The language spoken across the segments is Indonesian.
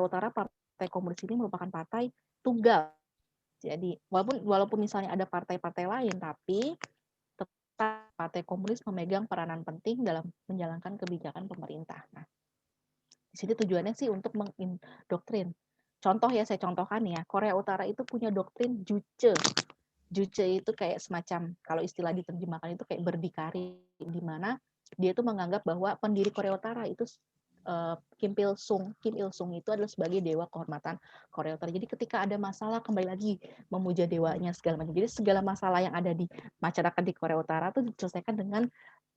Utara Partai Komunis ini merupakan partai tunggal. Jadi walaupun misalnya ada partai-partai lain, tapi tetap Partai Komunis memegang peranan penting dalam menjalankan kebijakan pemerintah. Nah, di sini tujuannya sih untuk mengindoktrin. Contoh ya, saya contohkan ya, Korea Utara itu punya doktrin Juche. Juche itu kayak semacam, kalau istilah diterjemahkan itu kayak berdikari, di mana dia itu menganggap bahwa pendiri Korea Utara itu Kim Il Sung itu adalah sebagai dewa kehormatan Korea Utara. Jadi ketika ada masalah, kembali lagi memuja dewanya segala macam. Jadi segala masalah yang ada di masyarakat di Korea Utara itu diselesaikan dengan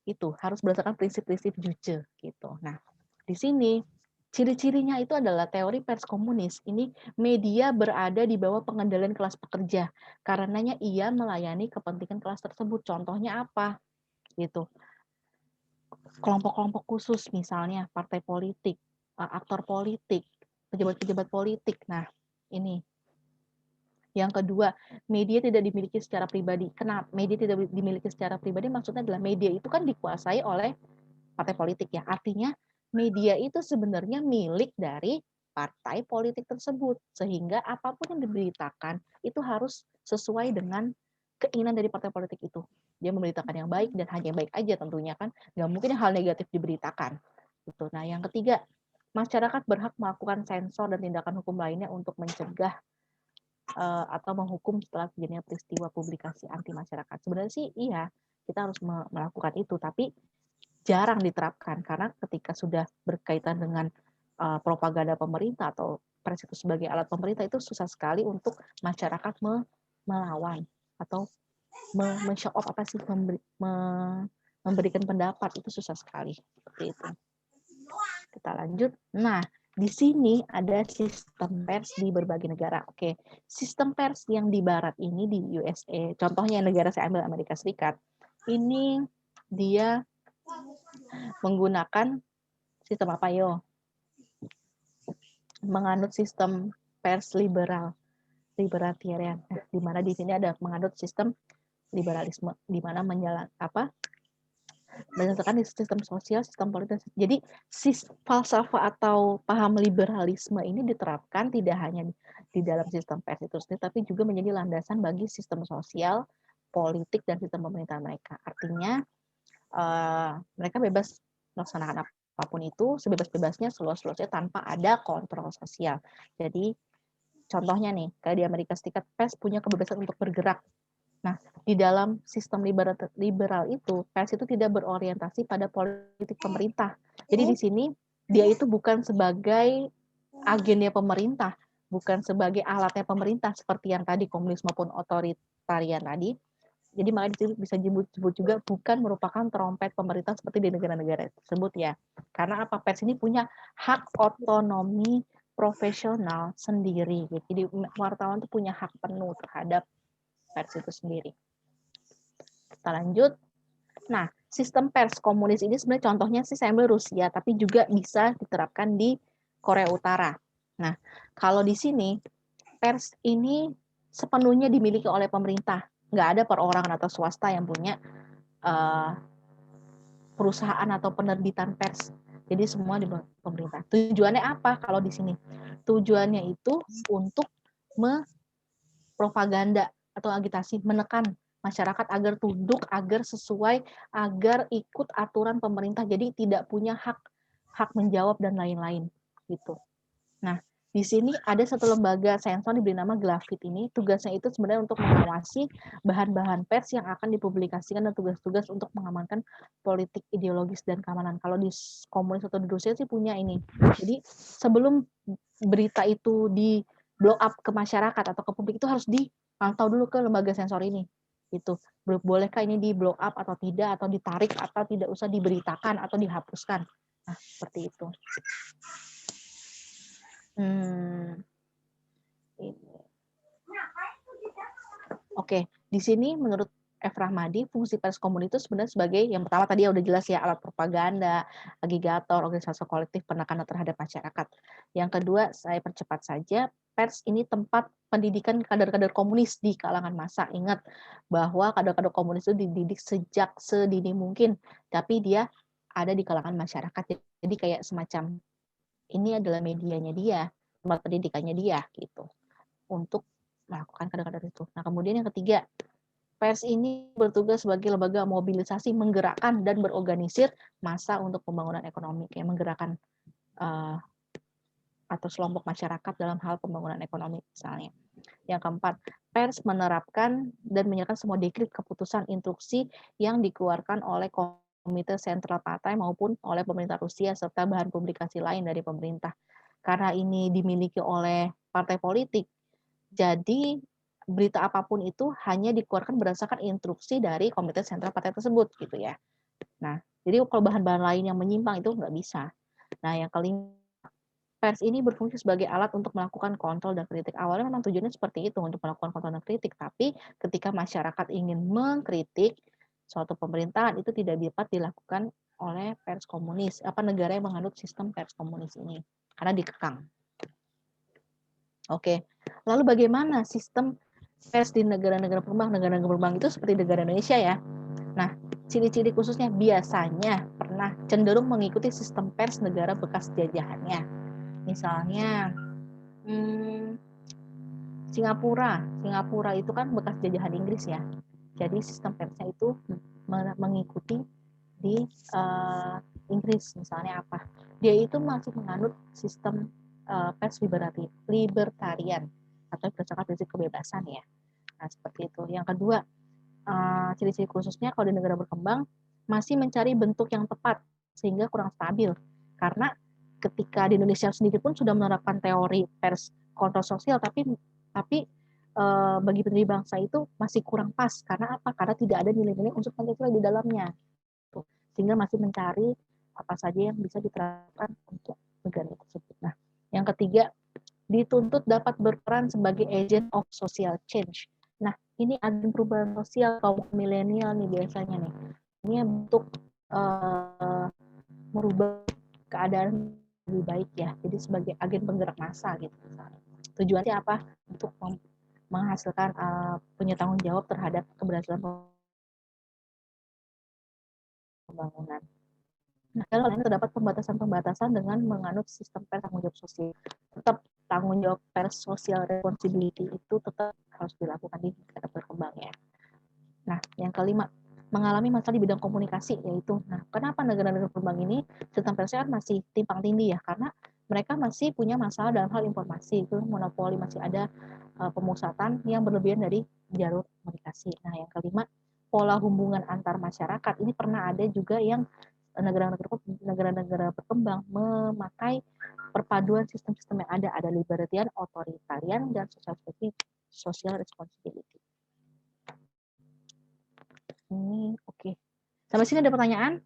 itu, harus berdasarkan prinsip-prinsip Juche gitu. Nah, di sini ciri-cirinya itu adalah teori pers komunis. Ini media berada di bawah pengendalian kelas pekerja. Karenanya ia melayani kepentingan kelas tersebut. Contohnya apa? Gitu. Kelompok-kelompok khusus, misalnya partai politik, aktor politik, pejabat-pejabat politik. Nah, ini. Yang kedua, media tidak dimiliki secara pribadi. Kenapa? Media tidak dimiliki secara pribadi maksudnya adalah media itu kan dikuasai oleh partai politik ya. Artinya media itu sebenarnya milik dari partai politik tersebut. Sehingga apapun yang diberitakan itu harus sesuai dengan keinginan dari partai politik itu. Dia memberitakan yang baik dan hanya yang baik aja tentunya kan. Nggak mungkin hal negatif diberitakan. Gitu. Nah, yang ketiga, masyarakat berhak melakukan sensor dan tindakan hukum lainnya untuk mencegah atau menghukum setelah terjadinya peristiwa publikasi anti masyarakat. Sebenarnya sih iya, kita harus melakukan itu, tapi jarang diterapkan karena ketika sudah berkaitan dengan propaganda pemerintah atau pers itu sebagai alat pemerintah, itu susah sekali untuk masyarakat melawan atau men-show off apa sih, memberikan pendapat, itu susah sekali seperti itu. Kita lanjut. Nah, di sini ada sistem pers di berbagai negara. Oke, sistem pers yang di barat ini di USA, contohnya negara saya ambil Amerika Serikat, ini dia menggunakan sistem apa yo? Menganut sistem pers libertarian. Nah, di mana di sini ada menganut sistem liberalisme, di mana berdasarkan sistem sosial, sistem politik. Jadi falsafah atau paham liberalisme ini diterapkan tidak hanya di dalam sistem pers itu sendiri, tapi juga menjadi landasan bagi sistem sosial, politik, dan sistem pemerintahan mereka. Artinya mereka bebas melaksanakan apapun itu sebebas-bebasnya, seluas-luasnya tanpa ada kontrol sosial. Jadi contohnya nih, kayak di Amerika Serikat, pers punya kebebasan untuk bergerak. Nah, di dalam sistem liberal itu, pers itu tidak berorientasi pada politik pemerintah. Jadi di sini dia itu bukan sebagai agennya pemerintah, bukan sebagai alatnya pemerintah seperti yang tadi komunis maupun otoritarian tadi. Jadi makanya di sini bisa disebut juga bukan merupakan trompet pemerintah seperti di negara-negara tersebut ya. Karena apa? Pers ini punya hak otonomi profesional sendiri. Jadi wartawan itu punya hak penuh terhadap pers itu sendiri. Kita lanjut. Nah, sistem pers komunis ini sebenarnya contohnya sih saya ambil Rusia, tapi juga bisa diterapkan di Korea Utara. Nah, kalau di sini pers ini sepenuhnya dimiliki oleh pemerintah. Nggak ada perorangan atau swasta yang punya perusahaan atau penerbitan pers. Jadi semua di pemerintah. Tujuannya apa kalau di sini? Tujuannya itu untuk propaganda atau agitasi, menekan masyarakat agar tunduk, agar sesuai, agar ikut aturan pemerintah. Jadi tidak punya hak menjawab dan lain-lain gitu. Nah, di sini ada satu lembaga sensor diberi nama Glavit ini. Tugasnya itu sebenarnya untuk mengawasi bahan-bahan pers yang akan dipublikasikan dan tugas-tugas untuk mengamankan politik ideologis dan keamanan. Kalau di komunis atau di Rusia sih punya ini. Jadi sebelum berita itu di blow up ke masyarakat atau ke publik itu harus dipantau dulu ke lembaga sensor ini. Gitu. Bolehkah ini di blow up atau tidak, atau ditarik, atau tidak usah diberitakan atau dihapuskan. Nah, seperti itu. Oke, di sini menurut F. Rahmadi, fungsi pers komunitas sebenarnya sebagai yang pertama tadi udah jelas ya, alat propaganda, agregator, organisasi kolektif, penekanan terhadap masyarakat. Yang kedua, saya percepat saja, pers ini tempat pendidikan kader-kader komunis di kalangan massa. Ingat bahwa kader-kader komunis itu dididik sejak sedini mungkin, tapi dia ada di kalangan masyarakat. Jadi kayak semacam ini adalah medianya dia. tempat pendidikannya dia gitu untuk melakukan kader-kader itu. Nah, kemudian yang ketiga, pers ini bertugas sebagai lembaga mobilisasi, menggerakkan dan berorganisir massa untuk pembangunan ekonomi, kayak menggerakkan atau kelompok masyarakat dalam hal pembangunan ekonomi misalnya. Yang keempat, pers menerapkan dan menyerahkan semua dekret, keputusan, instruksi yang dikeluarkan oleh Komite Sentral Partai maupun oleh pemerintah Rusia serta bahan publikasi lain dari pemerintah. Karena ini dimiliki oleh partai politik, jadi berita apapun itu hanya dikeluarkan berdasarkan instruksi dari Komite Sentral Partai tersebut gitu ya. Nah, jadi kalau bahan-bahan lain yang menyimpang itu nggak bisa. Nah, yang kelima, pers ini berfungsi sebagai alat untuk melakukan kontrol dan kritik. Awalnya memang tujuannya seperti itu, untuk melakukan kontrol dan kritik, tapi ketika masyarakat ingin mengkritik suatu pemerintahan, itu tidak dapat dilakukan oleh pers komunis, negara yang menganut sistem pers komunis ini, karena dikekang. Oke, lalu bagaimana sistem pers di negara-negara berkembang? Negara-negara berkembang itu seperti negara Indonesia ya. Nah, ciri-ciri khususnya biasanya pernah cenderung mengikuti sistem pers negara bekas jajahannya. Misalnya Singapura itu kan bekas jajahan Inggris ya. Jadi sistem persnya itu mengikuti di Inggris misalnya apa? Dia itu masih menganut sistem pers libertarian atau berdasarkan prinsip kebebasan ya. Nah seperti itu. Yang kedua, ciri-ciri khususnya kalau di negara berkembang masih mencari bentuk yang tepat sehingga kurang stabil. Karena ketika di Indonesia sendiri pun sudah menerapkan teori pers kontrol sosial, tapi bagi pendiri bangsa itu masih kurang pas. Karena apa? Karena tidak ada nilai-nilai unsur Pancasila di dalamnya. Sehingga masih mencari apa saja yang bisa diterapkan untuk negara tersebut. Nah, yang ketiga, dituntut dapat berperan sebagai agent of social change. Nah, ini agen perubahan sosial kaum milenial nih biasanya nih. Ini untuk merubah keadaan lebih baik ya. Jadi sebagai agen penggerak massa gitu. Tujuannya apa? Untuk menghasilkan punya tanggung jawab terhadap keberhasilan pembangunan. Nah, kalau lain terdapat pembatasan-pembatasan dengan menganut sistem pers tanggung jawab sosial. Tetap tanggung jawab pers social responsibility itu tetap harus dilakukan di negara berkembang ya. Nah, yang kelima, mengalami masalah di bidang komunikasi yaitu, nah kenapa negara-negara berkembang ini sistem persnya masih timpang tindih ya? Karena mereka masih punya masalah dalam hal informasi, itu monopoli, masih ada pemusatan yang berlebihan dari jalur komunikasi. Nah, yang kelima, pola hubungan antar masyarakat. Ini pernah ada juga yang negara-negara berkembang memakai perpaduan sistem-sistem yang ada libertarian, otoritarian, dan social responsibility. Ini oke. Sampai sini ada pertanyaan?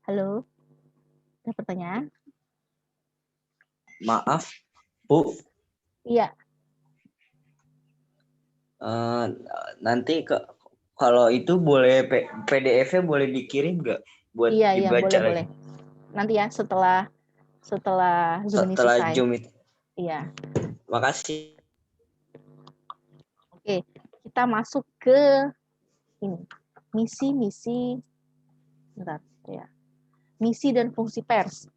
Halo? Ada pertanyaan? Maaf, Bu. Iya. Nanti kalau itu boleh PDF-nya boleh dikirim nggak buat dibaca lagi? Boleh. Nanti ya setelah Zoom ini selesai. Zoom itu. Iya. Makasih. Oke, kita masuk ke ini. Misi dan fungsi pers.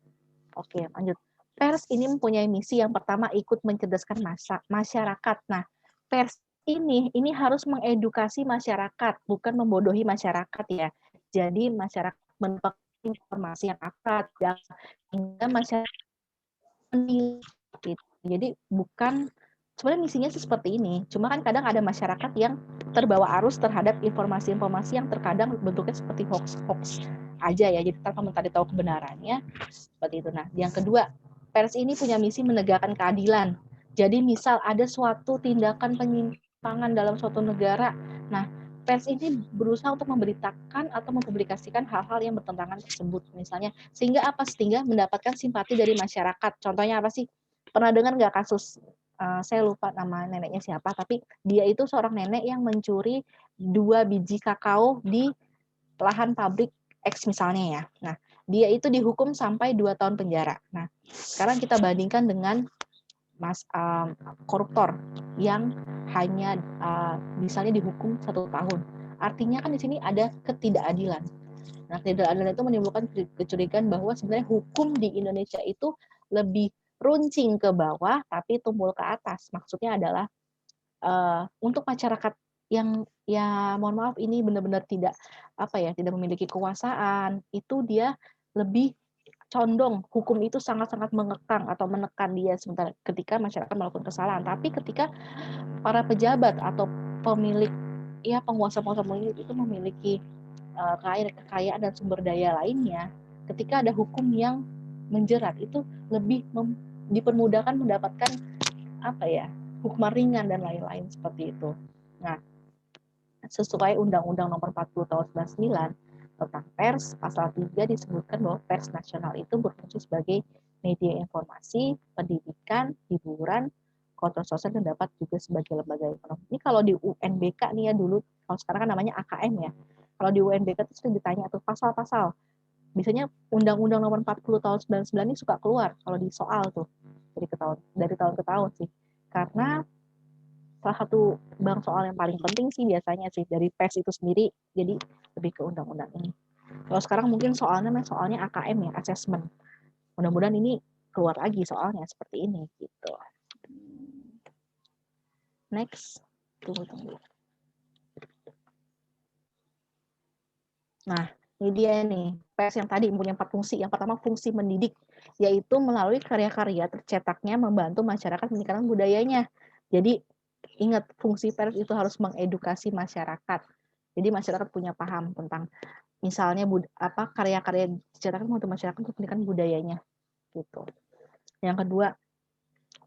Oke, lanjut. Pers ini mempunyai misi yang pertama, ikut mencerdaskan masyarakat. Nah, pers ini harus mengedukasi masyarakat, bukan membodohi masyarakat ya. Jadi masyarakat mendapatkan informasi yang akurat, sehingga masyarakat gitu. Jadi bukan, sebenarnya misinya sih seperti ini. Cuma kan kadang ada masyarakat yang terbawa arus terhadap informasi-informasi yang terkadang bentuknya seperti hoax aja ya. Jadi tanpa mencari tahu kebenarannya seperti itu. Nah, yang kedua, pers ini punya misi menegakkan keadilan. Jadi misal ada suatu tindakan penyimpangan dalam suatu negara, nah pers ini berusaha untuk memberitakan atau mempublikasikan hal-hal yang bertentangan tersebut, misalnya sehingga mendapatkan simpati dari masyarakat. Contohnya apa sih? Pernah dengar nggak kasus? Saya lupa nama neneknya siapa, tapi dia itu seorang nenek yang mencuri 2 biji kakao di lahan pabrik X misalnya ya. Nah, dia itu dihukum sampai 2 tahun penjara. Nah, sekarang kita bandingkan dengan koruptor yang hanya misalnya dihukum 1 tahun. Artinya kan di sini ada ketidakadilan. Nah, ketidakadilan itu menimbulkan kecurigaan bahwa sebenarnya hukum di Indonesia itu lebih runcing ke bawah tapi tumpul ke atas. Maksudnya adalah untuk masyarakat yang ya mohon maaf ini benar-benar tidak tidak memiliki kekuasaan, itu dia lebih condong hukum itu sangat-sangat mengekang atau menekan dia sementara ketika masyarakat melakukan kesalahan. Tapi ketika para pejabat atau pemilik penguasa-penguasa pemilik itu memiliki kekayaan dan sumber daya lainnya, ketika ada hukum yang menjerat itu lebih dipermudahkan mendapatkan hukuman ringan dan lain-lain seperti itu. Nah, sesuai Undang-Undang Nomor 40 Tahun 99 tentang pers, pasal 3 disebutkan bahwa pers nasional itu berfungsi sebagai media informasi, pendidikan, hiburan, kontrol sosial, dan dapat juga sebagai lembaga ekonomi. Ini kalau di UNBK nih ya dulu, kalau sekarang kan namanya AKM ya. Kalau di UNBK itu sering ditanya tuh pasal-pasal. Biasanya Undang-Undang Nomor 40 Tahun 99 ini suka keluar kalau di soal tuh dari tahun ke tahun sih. Karena salah satu bank soal yang paling penting sih biasanya sih dari pers itu sendiri, jadi lebih ke undang-undang ini. Kalau sekarang mungkin soalnya AKM ya, assessment. Mudah-mudahan ini keluar lagi soalnya seperti ini gitu. Next, tunggu. Nah, ini dia nih, pers yang tadi punya 4 fungsi. Yang pertama fungsi mendidik, yaitu melalui karya-karya tercetaknya membantu masyarakat meningkatkan budayanya. Jadi ingat, fungsi pers itu harus mengedukasi masyarakat. Jadi masyarakat punya paham tentang misalnya karya-karya dicetakkan untuk masyarakat untuk pendidikan budayanya gitu. Yang kedua,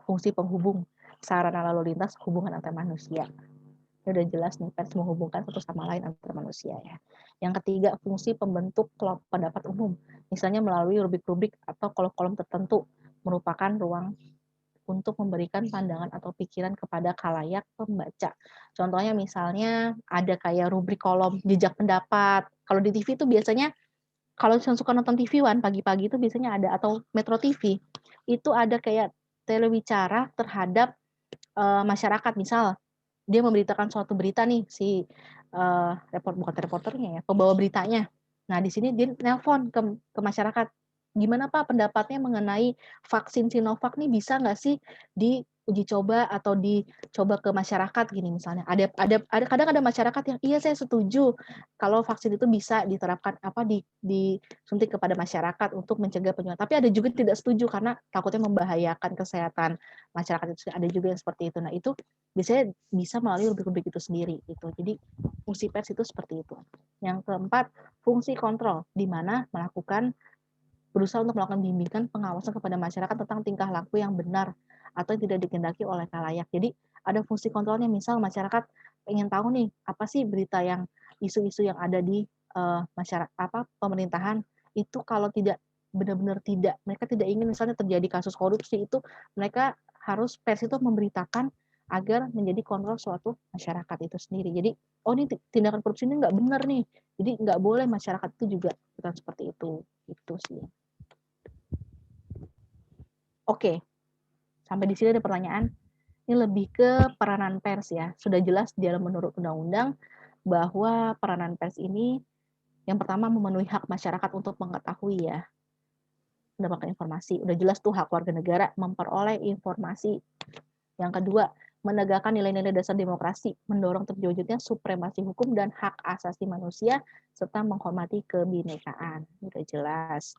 fungsi penghubung, sarana lalu lintas hubungan antar manusia. Ini udah jelas nih, pers menghubungkan satu sama lain antar manusia ya. Yang ketiga, fungsi pembentuk kelompok pendapat umum, misalnya melalui rubrik-rubrik atau kolom-kolom tertentu, merupakan ruang untuk memberikan pandangan atau pikiran kepada khalayak pembaca. Contohnya misalnya ada kayak rubrik kolom jejak pendapat. Kalau di TV itu biasanya, kalau yang suka nonton TV One pagi-pagi itu biasanya ada, atau Metro TV, itu ada kayak telewicara terhadap masyarakat. Misal dia memberitakan suatu berita nih, si bukan reporternya ya, pembawa beritanya. Nah, di sini dia nelpon ke masyarakat. Gimana Pak pendapatnya mengenai vaksin Sinovac nih, bisa nggak sih diuji coba atau dicoba ke masyarakat gini misalnya. Kadang ada masyarakat yang iya saya setuju kalau vaksin itu bisa diterapkan disuntik kepada masyarakat untuk mencegah penularan. Tapi ada juga tidak setuju karena takutnya membahayakan kesehatan masyarakat itu. Ada juga yang seperti itu. Nah, itu biasanya bisa melalui rubrik-rubrik itu sendiri gitu. Jadi fungsi pers itu seperti itu. Yang keempat, fungsi kontrol, di mana berusaha untuk melakukan bimbingan pengawasan kepada masyarakat tentang tingkah laku yang benar atau yang tidak dikehendaki oleh khalayak. Jadi ada fungsi kontrolnya, misal masyarakat ingin tahu nih apa sih berita yang isu-isu yang ada di masyarakat pemerintahan itu, kalau tidak benar-benar mereka tidak ingin misalnya terjadi kasus korupsi, itu mereka harus pers itu memberitakan agar menjadi kontrol suatu masyarakat itu sendiri. Jadi ini tindakan korupsi ini nggak benar nih, jadi nggak boleh masyarakat itu juga bukan seperti itu sih. Oke, sampai di sini ada pertanyaan. Ini lebih ke peranan pers ya. Sudah jelas di dalam menurut undang-undang bahwa peranan pers ini yang pertama memenuhi hak masyarakat untuk mengetahui ya, mendapatkan informasi. Udah jelas tuh hak warga negara memperoleh informasi. Yang kedua, menegakkan nilai-nilai dasar demokrasi, mendorong terwujudnya supremasi hukum dan hak asasi manusia, serta menghormati kebinekaan. Udah jelas.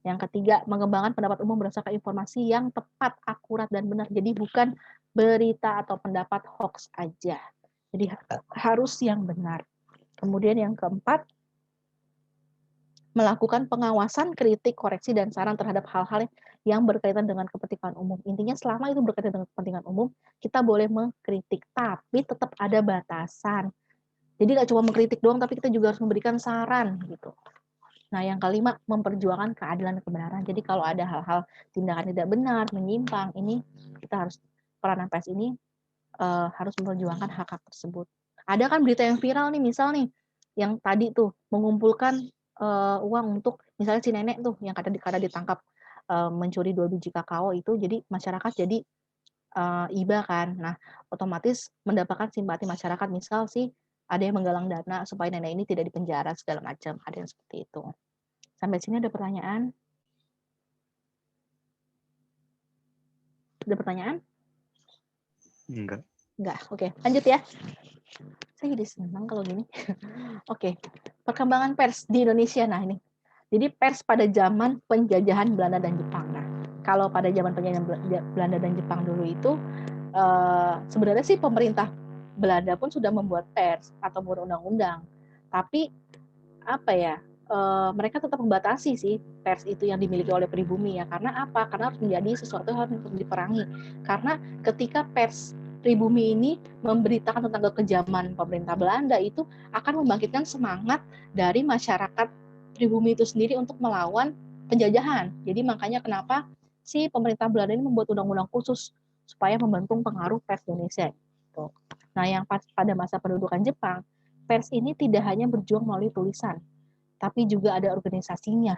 Yang ketiga, mengembangkan pendapat umum berdasarkan informasi yang tepat, akurat, dan benar. Jadi bukan berita atau pendapat hoax aja. Jadi harus yang benar. Kemudian yang keempat, melakukan pengawasan, kritik, koreksi, dan saran terhadap hal-hal yang berkaitan dengan kepentingan umum. Intinya selama itu berkaitan dengan kepentingan umum, kita boleh mengkritik, tapi tetap ada batasan. Jadi nggak cuma mengkritik doang, tapi kita juga harus memberikan saran gitu. Nah, yang kelima, memperjuangkan keadilan dan kebenaran. Jadi kalau ada hal-hal tindakan tidak benar, menyimpang, ini kita harus, peranan pers ini harus memperjuangkan hak-hak tersebut. Ada kan berita yang viral nih, misal nih, yang tadi tuh mengumpulkan uang untuk misalnya si nenek tuh yang karena ditangkap mencuri 2 biji kakao itu, jadi masyarakat jadi iba kan. Nah, otomatis mendapatkan simpati masyarakat, misal sih ada yang menggalang dana supaya nenek ini tidak dipenjara segala macam, ada yang seperti itu. Sampai sini ada pertanyaan? Ada pertanyaan? Enggak. Enggak. Oke, lanjut ya. Saya jadi senang kalau gini. Oke, perkembangan pers di Indonesia. Nah ini, jadi pers pada zaman penjajahan Belanda dan Jepang. Nah, kalau pada zaman penjajahan Belanda dan Jepang dulu itu, sebenarnya sih pemerintah Belanda pun sudah membuat pers atau membuat undang-undang. Tapi apa ya? Mereka tetap membatasi sih pers itu yang dimiliki oleh pribumi ya. Karena apa? Karena harus menjadi sesuatu yang harus diperangi. Karena ketika pers pribumi ini memberitakan tentang kekejaman pemerintah Belanda, itu akan membangkitkan semangat dari masyarakat pribumi itu sendiri untuk melawan penjajahan. Jadi makanya kenapa si pemerintah Belanda ini membuat undang-undang khusus supaya membentuk pengaruh pers Indonesia. Gitu. Nah, yang pada masa pendudukan Jepang, pers ini tidak hanya berjuang melalui tulisan, tapi juga ada organisasinya,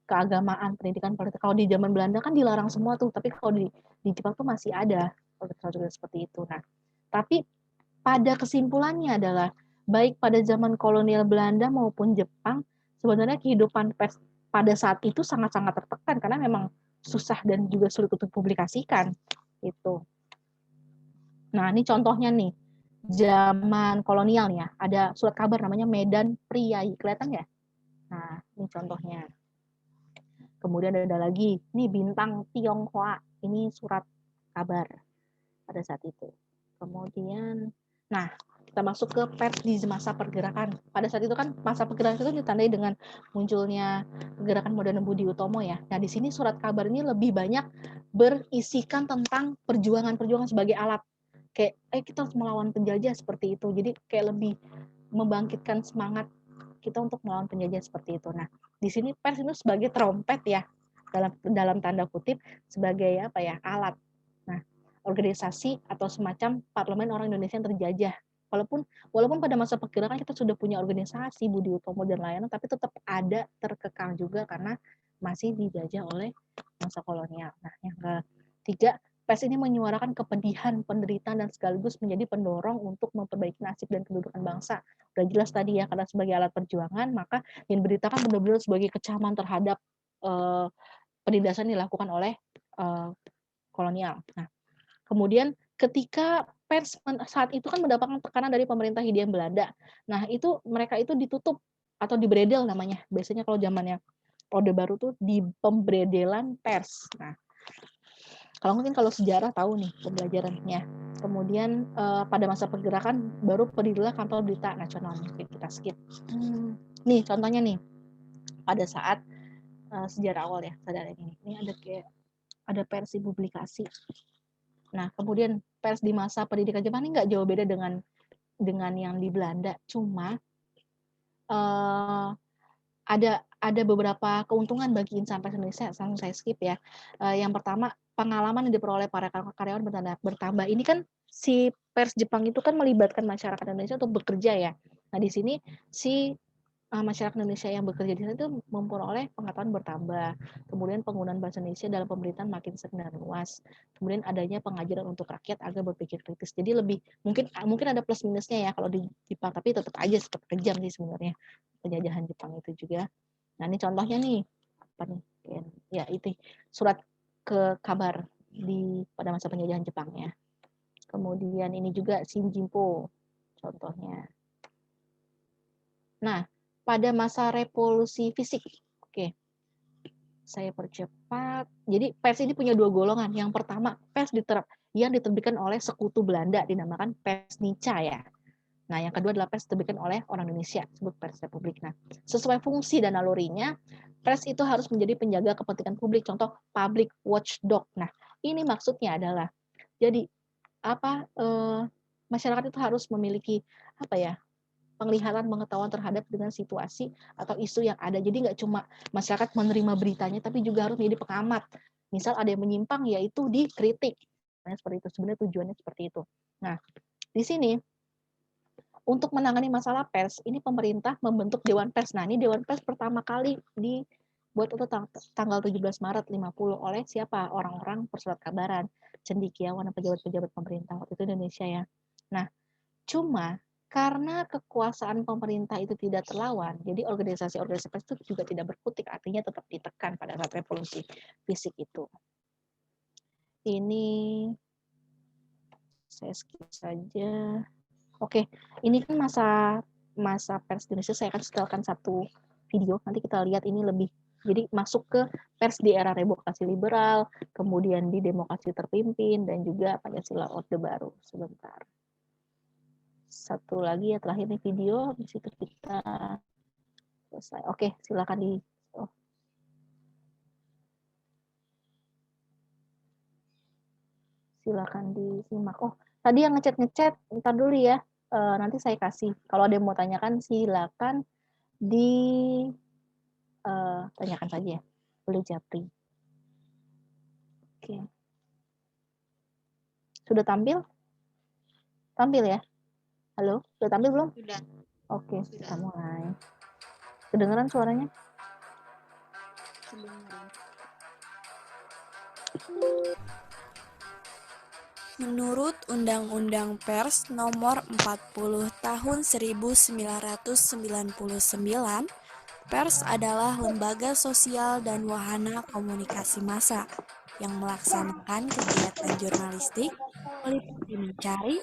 keagamaan, pendidikan, politik. Kalau di zaman Belanda kan dilarang semua tuh, tapi kalau di Jepang tuh masih ada organisasi seperti itu. Nah, tapi pada kesimpulannya adalah baik pada zaman kolonial Belanda maupun Jepang, sebenarnya kehidupan pers pada saat itu sangat-sangat tertekan karena memang susah dan juga sulit untuk dipublikasikan itu. Nah, ini contohnya nih. Zaman kolonial nih ya, ada surat kabar namanya Medan Priai. Kelihatan ya? Nah, ini contohnya. Kemudian ada lagi, nih Bintang Tionghoa. Ini surat kabar pada saat itu. Kemudian, nah kita masuk ke pers di masa pergerakan. Pada saat itu kan masa pergerakan itu ditandai dengan munculnya gerakan modern Budi Utomo ya. Nah di sini surat kabar ini lebih banyak berisikan tentang perjuangan-perjuangan sebagai alat. Kayak, kita harus melawan penjajah seperti itu. Jadi kayak lebih membangkitkan semangat kita untuk melawan penjajah seperti itu. Nah, di sini pers itu sebagai trompet ya, dalam tanda kutip sebagai apa ya, alat. Nah, organisasi atau semacam parlemen orang Indonesia yang terjajah. Walaupun pada masa pergerakan kita sudah punya organisasi Budi Utomo dan layanan, tapi tetap ada terkekang juga karena masih dijajah oleh masa kolonial. Nah, yang ketiga, pers ini menyuarakan kepedihan, penderitaan, dan sekaligus menjadi pendorong untuk memperbaiki nasib dan kedudukan bangsa. Udah jelas tadi ya, karena sebagai alat perjuangan, maka yang diberitakan benar-benar sebagai kecaman terhadap penindasan dilakukan oleh kolonial. Nah, kemudian ketika pers saat itu kan mendapatkan tekanan dari pemerintah Hindia Belanda. Nah, itu mereka itu ditutup atau dibredel namanya. Biasanya kalau zamannya Orde Baru tuh di pembredelan pers. Nah, kalau sejarah tahu nih pembelajarannya. Kemudian pada masa pergerakan baru berdirilah Kantor Berita Nasional. Kita skip. Nih contohnya nih pada saat sejarah awal ya, saudara ini. Ini ada versi publikasi. Nah, kemudian pers di masa pendidikan Jepang ini nggak jauh beda dengan yang di Belanda. Cuma ada beberapa keuntungan bagi insan pers Indonesia. Langsung saya skip ya. Yang pertama, pengalaman yang diperoleh para karyawan bertambah. Ini kan si pers Jepang itu kan melibatkan masyarakat Indonesia untuk bekerja ya. Nah, di sini si masyarakat Indonesia yang bekerja di sana itu memperoleh pengetahuan bertambah. Kemudian penggunaan bahasa Indonesia dalam pemerintahan makin sering dan luas. Kemudian adanya pengajaran untuk rakyat agar berpikir kritis. Jadi lebih mungkin ada plus minusnya ya kalau di Jepang, tapi tetap aja tetap kejam sih sebenarnya penjajahan Jepang itu juga. Nah, ini contohnya nih. Apa nih? Ya, itu surat ke kabar pada masa penjajahan Jepang ya. Kemudian ini juga Shinjinpo contohnya. Nah, pada masa revolusi fisik. Oke, saya percepat. Jadi pers ini punya dua golongan. Yang pertama, pers yang diterbitkan oleh sekutu Belanda, dinamakan pers Nica ya. Nah, yang kedua adalah pers diterbitkan oleh orang Indonesia, disebut pers Republik. Nah, sesuai fungsi dan nalurinya, pers itu harus menjadi penjaga kepentingan publik, contoh public watchdog. Nah, ini maksudnya adalah, jadi masyarakat itu harus memiliki penglihatan pengetahuan terhadap dengan situasi atau isu yang ada. Jadi nggak cuma masyarakat menerima beritanya, tapi juga harus menjadi pengamat. Misal ada yang menyimpang, yaitu dikritik. Nah, seperti itu. Sebenarnya tujuannya seperti itu. Nah, di sini untuk menangani masalah pers, ini pemerintah membentuk Dewan Pers. Nah, ini Dewan Pers pertama kali dibuat itu tanggal 17 Maret 50 oleh siapa? Orang-orang persurat kabaran, cendekiawan, pejabat-pejabat pemerintah waktu itu Indonesia ya. Nah, cuma karena kekuasaan pemerintah itu tidak terlawan, jadi organisasi-organisasi pers itu juga tidak berkutik, artinya tetap ditekan pada saat revolusi fisik itu. Ini saya skip saja. Oke, ini kan masa pers di Indonesia. Saya akan setelkan satu video. Nanti kita lihat ini lebih. Jadi masuk ke pers di era demokrasi liberal, kemudian di demokrasi terpimpin, dan juga Pancasila Orde Baru. Sebentar. Satu lagi ya, terakhir nih video. Di situ kita selesai. Oke, silakan di. Oh. Silakan disimak. Oh, tadi yang ngechat, ntar dulu ya. Nanti saya kasih. Kalau ada yang mau tanyakan, silakan tanyakan saja ya. Boleh Japri. Oke. Sudah tampil? Tampil ya? Halo, sudah tampil belum? Sudah. Oke, kita mulai. Kedengeran suaranya? Menurut Undang-Undang Pers Nomor 40 Tahun 1999, pers adalah lembaga sosial dan wahana komunikasi massa yang melaksanakan kegiatan jurnalistik meliputi mencari,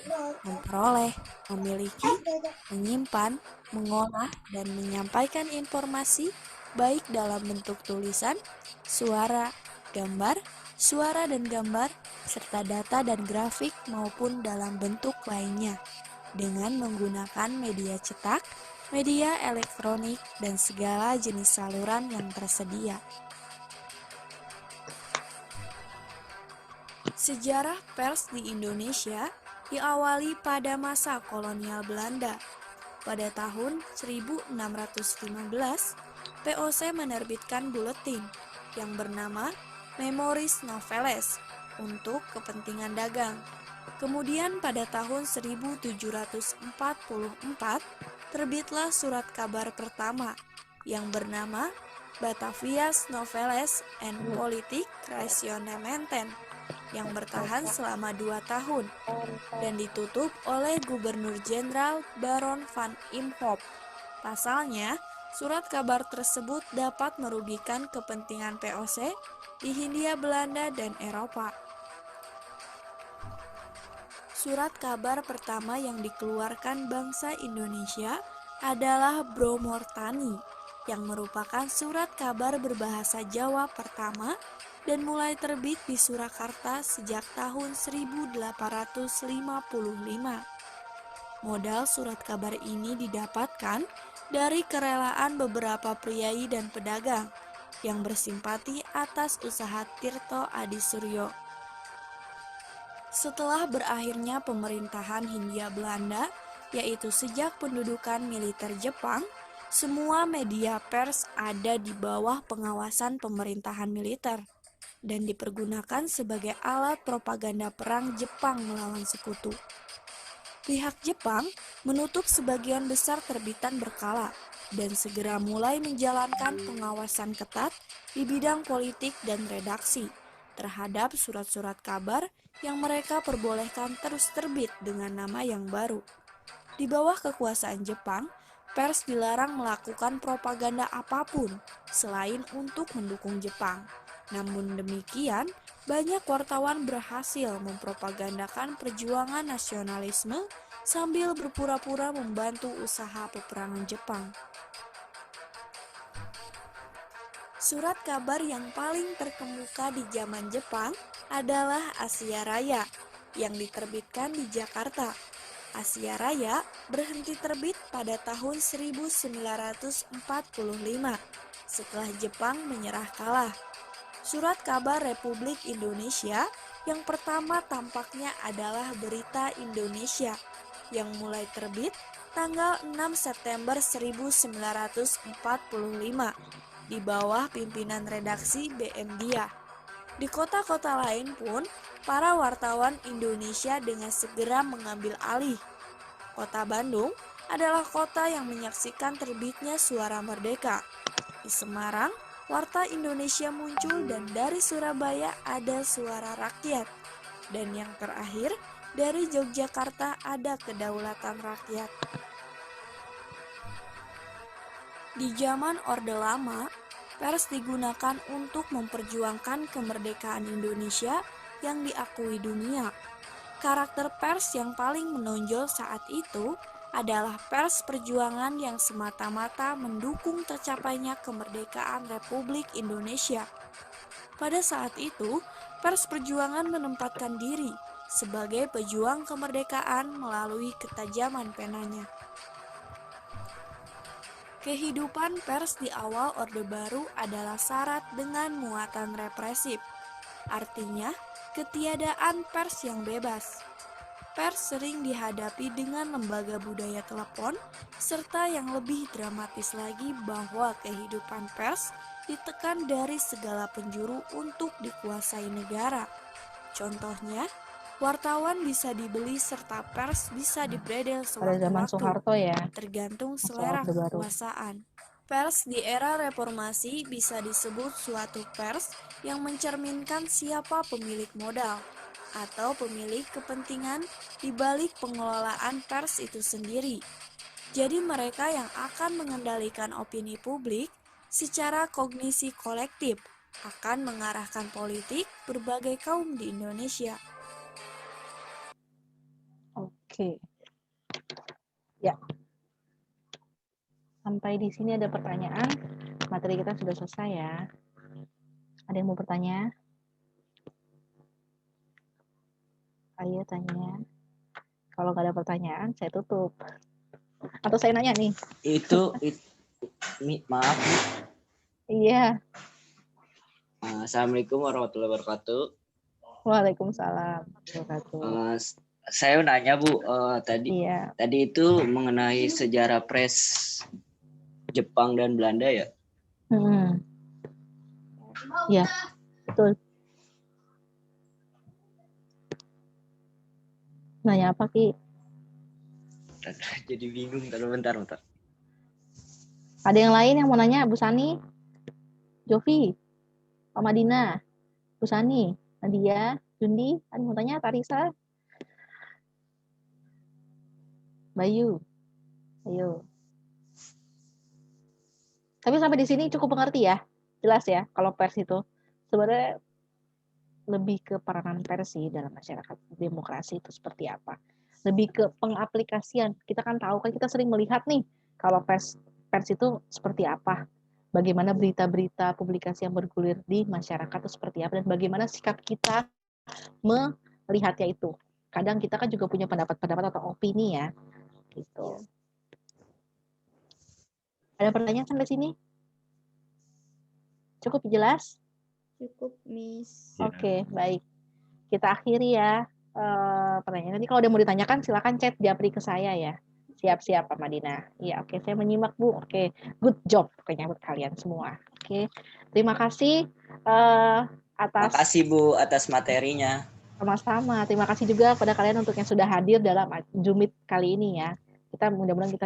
memperoleh, memiliki, menyimpan, mengolah, dan menyampaikan informasi baik dalam bentuk tulisan, suara, gambar, suara dan gambar, serta data dan grafik maupun dalam bentuk lainnya, dengan menggunakan media cetak, media elektronik, dan segala jenis saluran yang tersedia. Sejarah pers di Indonesia diawali pada masa kolonial Belanda. Pada tahun 1615, POC menerbitkan buletin yang bernama Memoris Noveles untuk kepentingan dagang. Kemudian pada tahun 1744, terbitlah surat kabar pertama yang bernama Batavias Noveles and Politik Rationementen yang bertahan selama 2 tahun dan ditutup oleh Gubernur Jenderal Baron van Imhoff. Pasalnya, surat kabar tersebut dapat merugikan kepentingan POC di Hindia Belanda dan Eropa. Surat kabar pertama yang dikeluarkan bangsa Indonesia adalah Bromortani, yang merupakan surat kabar berbahasa Jawa pertama dan mulai terbit di Surakarta sejak tahun 1855. Modal surat kabar ini didapatkan dari kerelaan beberapa priai dan pedagang yang bersimpati atas usaha Tirto Adi Suryo. Setelah berakhirnya pemerintahan Hindia Belanda, yaitu sejak pendudukan militer Jepang, semua media pers ada di bawah pengawasan pemerintahan militer dan dipergunakan sebagai alat propaganda perang Jepang melawan sekutu. Pihak Jepang menutup sebagian besar terbitan berkala dan segera mulai menjalankan pengawasan ketat di bidang politik dan redaksi terhadap surat-surat kabar yang mereka perbolehkan terus terbit dengan nama yang baru. Di bawah kekuasaan Jepang, pers dilarang melakukan propaganda apapun selain untuk mendukung Jepang. Namun demikian, banyak wartawan berhasil mempropagandakan perjuangan nasionalisme sambil berpura-pura membantu usaha peperangan Jepang. Surat kabar yang paling terkemuka di zaman Jepang adalah Asia Raya yang diterbitkan di Jakarta. Asia Raya berhenti terbit pada tahun 1945 setelah Jepang menyerah kalah. Surat kabar Republik Indonesia yang pertama tampaknya adalah Berita Indonesia yang mulai terbit tanggal 6 September 1945 di bawah pimpinan redaksi BM Dia. Di kota-kota lain pun, para wartawan Indonesia dengan segera mengambil alih. Kota Bandung adalah kota yang menyaksikan terbitnya Suara Merdeka. Di Semarang, Warta Indonesia muncul dan dari Surabaya ada Suara Rakyat. Dan yang terakhir, dari Yogyakarta ada Kedaulatan Rakyat. Di zaman Orde Lama, pers digunakan untuk memperjuangkan kemerdekaan Indonesia yang diakui dunia. Karakter pers yang paling menonjol saat itu adalah pers perjuangan yang semata-mata mendukung tercapainya kemerdekaan Republik Indonesia. Pada saat itu, pers perjuangan menempatkan diri sebagai pejuang kemerdekaan melalui ketajaman penanya. Kehidupan pers di awal Orde Baru adalah syarat dengan muatan represif. Artinya, ketiadaan pers yang bebas. Pers sering dihadapi dengan lembaga budaya telepon, serta yang lebih dramatis lagi bahwa kehidupan pers ditekan dari segala penjuru untuk dikuasai negara. Contohnya, wartawan bisa dibeli serta pers bisa dibredel Pada zaman sewaktu-waktu, Soeharto ya, tergantung masuk selera Orde Baru. kekuasaan. Pers di era reformasi bisa disebut suatu pers yang mencerminkan siapa pemilik modal atau pemilik kepentingan di balik pengelolaan pers itu sendiri. Jadi mereka yang akan mengendalikan opini publik secara kognisi kolektif akan mengarahkan politik berbagai kaum di Indonesia. Oke. Ya. Sampai di sini ada pertanyaan. Materi kita sudah selesai ya. Ada yang mau bertanya? Ayo tanya. Kalau nggak ada pertanyaan, saya tutup. Atau saya nanya nih? Maaf. Iya. Assalamualaikum warahmatullahi wabarakatuh. Waalaikumsalam. Saya nanya Bu, Iya. tadi itu mengenai sejarah pres Jepang dan Belanda ya? Ya, betul. Nanya apa, Ki? Jadi bingung, bentar. Ada yang lain yang mau nanya, Bu Sani? Jovi? Pak Madina? Bu Sani? Nadia? Jundi? Ada yang mau tanya? Tarisa? Bayu? Ayo. Tapi sampai di sini cukup mengerti ya? Jelas ya, kalau pers itu sebenarnya lebih ke peranan pers sih dalam masyarakat demokrasi itu seperti apa. Lebih ke pengaplikasian. Kita kan tahu kan, kita sering melihat nih kalau pers itu seperti apa. Bagaimana berita-berita publikasi yang bergulir di masyarakat itu seperti apa, dan bagaimana sikap kita melihatnya itu. Kadang kita kan juga punya pendapat-pendapat atau opini ya. Gitu. Ada pertanyaan sampai sini? Cukup jelas? Cukup, Miss. Oke, baik. Kita akhiri ya pertanyaan. Nanti kalau ada mau ditanyakan silakan chat japri ke saya ya. Siap-siap Pak Madina. Iya, oke, saya menyimak Bu. Oke, good job pokoknya buat kalian semua. Oke, terima kasih Makasih Bu atas materinya. Sama-sama. Terima kasih juga kepada kalian untuk yang sudah hadir dalam Zoom Meet kali ini ya. Kita mudah-mudahan kita